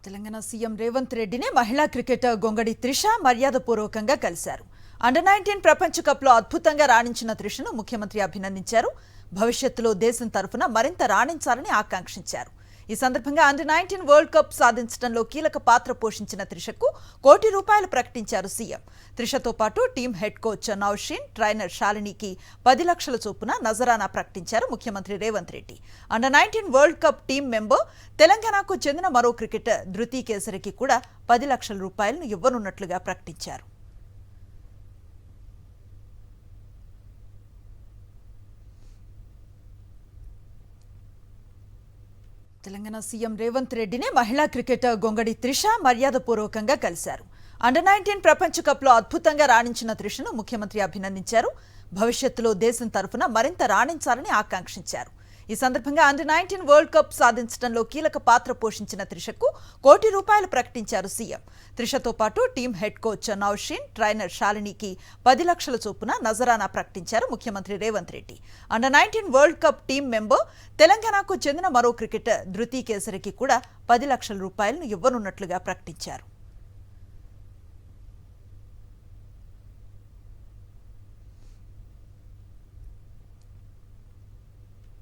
Telangana CM Revanth రెడ్డిని మహిళా cricketer గొంగడి Trisha మర్యాదపూర్వకంగా కలిశారు. అండర్-19 ప్రపంచ కప్లో అద్భుతంగా రాణించిన త్రిషను ముఖ్యమంత్రి అభినందించారు. భవిష్యత్తులో దేశం తరఫున మరింత రాణించాలని ఆకాంక్షించారు. ఈ సందర్భంగా అండర్-19 వరల్డ్ కప్ సాధించడంలో కీలక పాత్ర పోషించిన త్రిషకు ₹1 కోటి ప్రకటించారు సీఎం. త్రిషతో పాటు team head coach Nausheen, trainer శాలినికి 10 లక్షల చొప్పున నజరానా ప్రకటించారు ముఖ్యమంత్రి Revanth Reddy. Under nineteen world cup team member తెలంగాణకు చెందిన మరో క్రికెటర్ ధృతి కేసరికి కూడా 10 లక్షల రూపాయలను ఇవ్వనున్నట్లుగా ప్రకటించారు. తెలంగాణ సీఎం రేవంత్ రెడ్డిని మహిళా క్రికెటర్ గొంగడి త్రిష మర్యాదపూర్వకంగా కలిశారు. అండర్-19 ప్రపంచ కప్లో అద్భుతంగా రాణించిన త్రిషను ముఖ్యమంత్రి అభినందించారు. భవిష్యత్తులో దేశం తరఫున మరింత రాణించాలని ఆకాంక్షించారు. ఈ సందర్భంగా అండర్-19 వరల్డ్ కప్ సాధించడంలో కీలక పాత్ర పోషించిన త్రిషకు ₹1 కోటి ప్రకటించారు సీఎం. త్రిషతో పాటు team head coach Nausheen, trainer శాలినికి 10 లక్షల చొప్పున నజరానా ప్రకటించారు ముఖ్యమంత్రి Revanth Reddy. Under nineteen world cup team member తెలంగాణకు చెందిన మరో క్రికెటర్ ధృతి కేసరికి కూడా 10 లక్షల రూపాయలను ఇవ్వనున్నట్లుగా ప్రకటించారు.